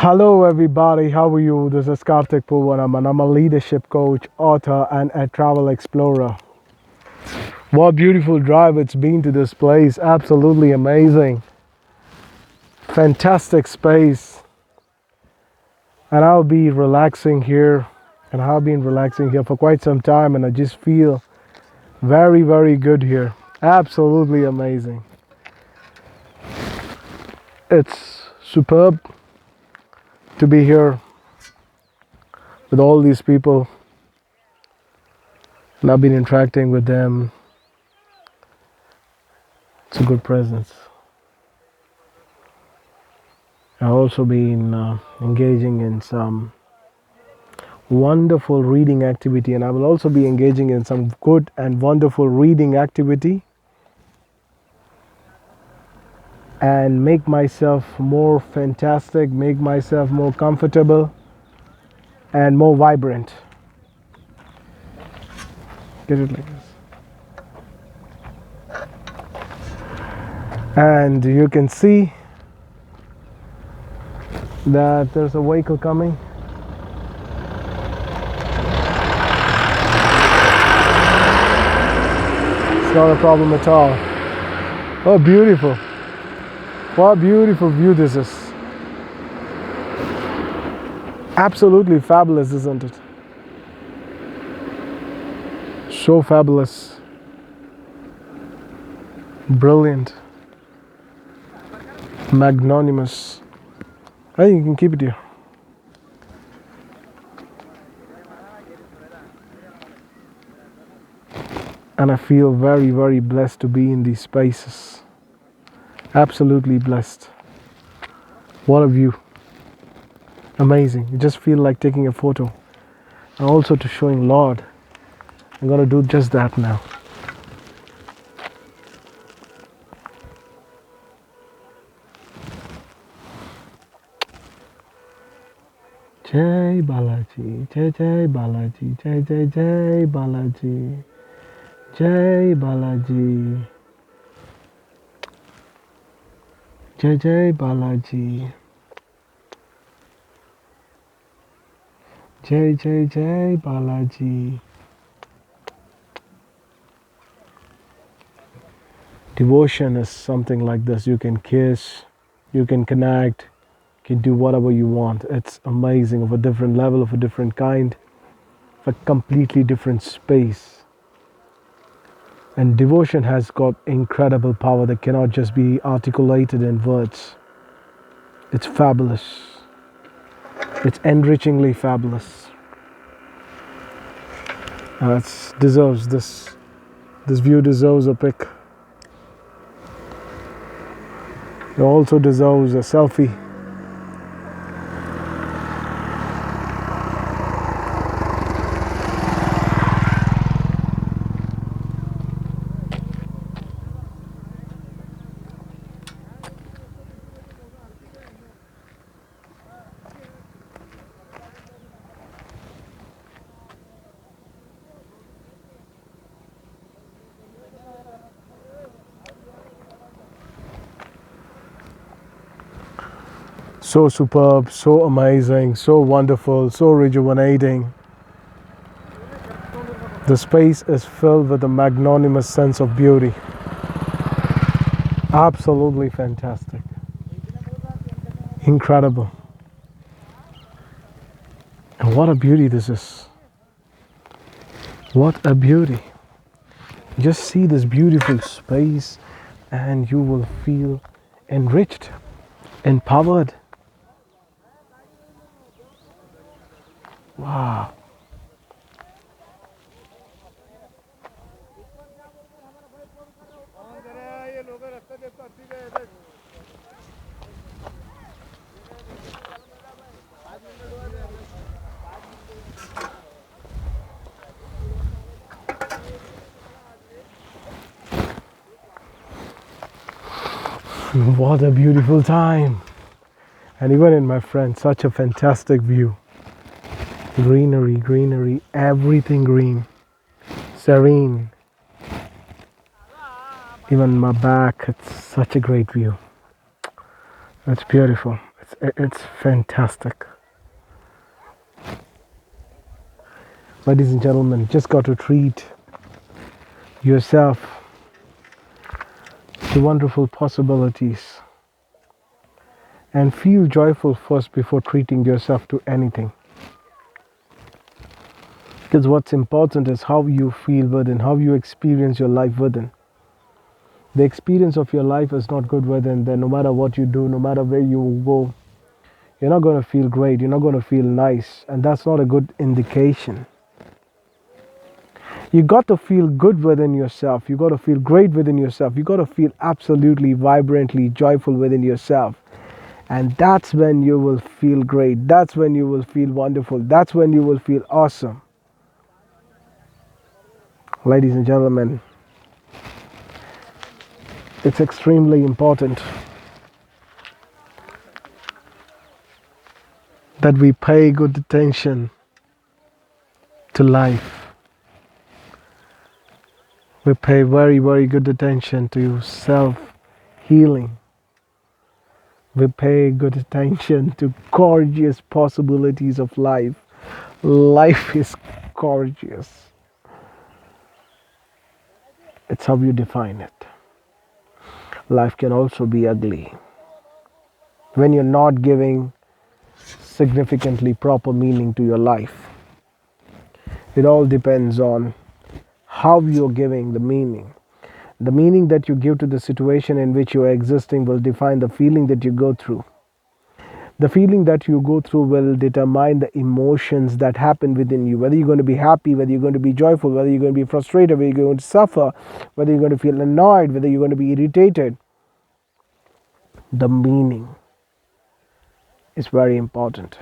Hello, everybody. How are you? This is Karthik Poovanam, and I'm a leadership coach, author, and a travel explorer. What beautiful drive it's been to this place! Absolutely amazing, fantastic space, and I'll be relaxing here, and I've been relaxing here for quite some time, and I just feel very, very good here. Absolutely amazing. It's superb to be here with all these people, and I've been interacting with them. It's a good presence. I've also been engaging in some wonderful reading activity, and I will also be engaging in some good and wonderful reading activity and make myself more fantastic, make myself more comfortable and more vibrant. Get it like this. And you can see that there's a vehicle coming. It's not a problem at all. Oh, beautiful. What a beautiful view this is. Absolutely fabulous, isn't it? So fabulous. Brilliant. Magnanimous. I think you can keep it here. And I feel very, very blessed to be in these spaces. Absolutely blessed. What a view. Amazing. You just feel like taking a photo. And also to showing Lord. I'm going to do just that now. Jai Balaji, Jai Jai Balaji, Jai Jai Jai Balaji, Jai Balaji, Jai Jai Balaji, Jai Jai Jai Balaji. Devotion is something like this. You can kiss, you can connect, you can do whatever you want. It's amazing, of a different level, of a different kind, of a completely different space. And devotion has got incredible power that cannot just be articulated in words. It's fabulous. It's enrichingly fabulous. It deserves this view deserves a pic. It also deserves a selfie. So superb, so amazing, so wonderful, so rejuvenating. The space is filled with a magnanimous sense of beauty. Absolutely fantastic. Incredible. And what a beauty this is. What a beauty. Just see this beautiful space and you will feel enriched, empowered. Wow. What a beautiful time. And even in my friend, such a fantastic view. Greenery, greenery, everything green, serene. Even my back, it's such a great view. It's beautiful. It's It's fantastic. Ladies and gentlemen, just got to treat yourself to wonderful possibilities and feel joyful first before treating yourself to anything. Because what's important is how you feel within, how you experience your life within. The experience of your life is not good within, then no matter what you do, no matter where you go, you're not going to feel great, you're not going to feel nice, and that's not a good indication. You got to feel good within yourself, you got to feel great within yourself, you got to feel absolutely vibrantly joyful within yourself. And that's when you will feel great, that's when you will feel wonderful, that's when you will feel awesome. Ladies and gentlemen, it's extremely important that we pay good attention to life. We pay very, very good attention to self-healing. We pay good attention to gorgeous possibilities of life. Life is gorgeous. It's how you define it. Life can also be ugly. When you're not giving significantly proper meaning to your life. It all depends on how you're giving the meaning. The meaning that you give to the situation in which you are existing will define the feeling that you go through. The feeling that you go through will determine the emotions that happen within you. Whether you're going to be happy, whether you're going to be joyful, whether you're going to be frustrated, whether you're going to suffer, whether you're going to feel annoyed, whether you're going to be irritated. The meaning is very important.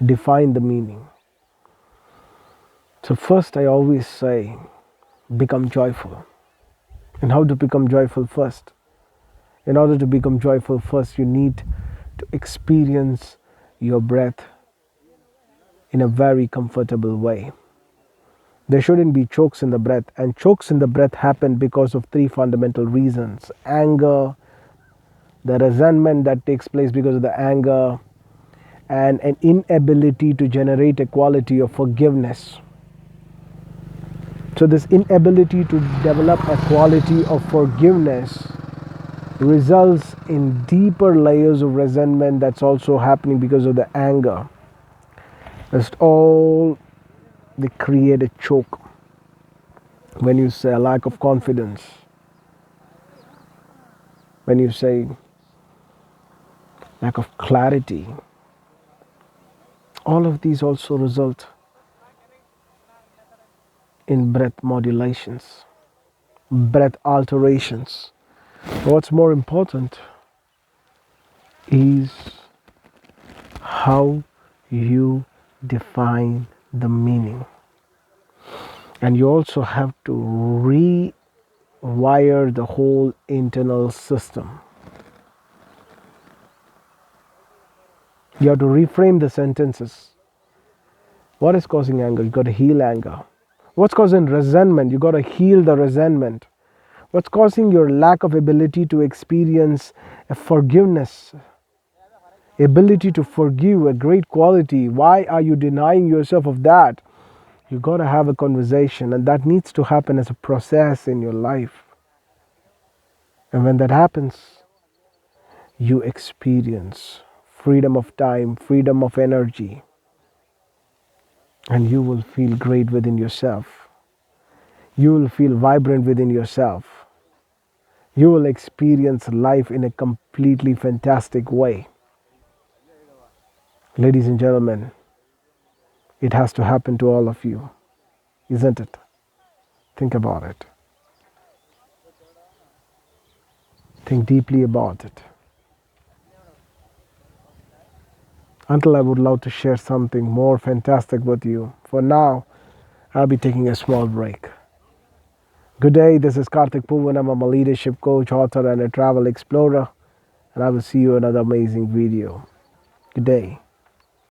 Define the meaning. So first I always say, become joyful. And how to become joyful first? In order to become joyful first, you need to experience your breath in a very comfortable way. There shouldn't be chokes in the breath, and chokes in the breath happen because of three fundamental reasons: anger, the resentment that takes place because of the anger, and an inability to generate a quality of forgiveness. So this inability to develop a quality of forgiveness results in deeper layers of resentment that's also happening because of the anger. It's all they create a choke. When you say a lack of confidence, when you say lack of clarity, all of these also result in breath modulations, breath alterations. What's more important is how you define the meaning. And you also have to rewire the whole internal system. You have to reframe the sentences. What is causing anger? You got to heal anger. What's causing resentment? You got to heal the resentment. What's causing your lack of ability to experience a forgiveness? Ability to forgive, a great quality. Why are you denying yourself of that? You got to have a conversation, and that needs to happen as a process in your life. And when that happens, you experience freedom of time, freedom of energy, and you will feel great within yourself. You will feel vibrant within yourself. You will experience life in a completely fantastic way. Ladies and gentlemen, it has to happen to all of you, isn't it? Think about it. Think deeply about it. Until I would love to share something more fantastic with you. For now, I'll be taking a small break. Good day, this is Karthik Poovanam. I'm a leadership coach, author, and a travel explorer. And I will see you in another amazing video. Good day.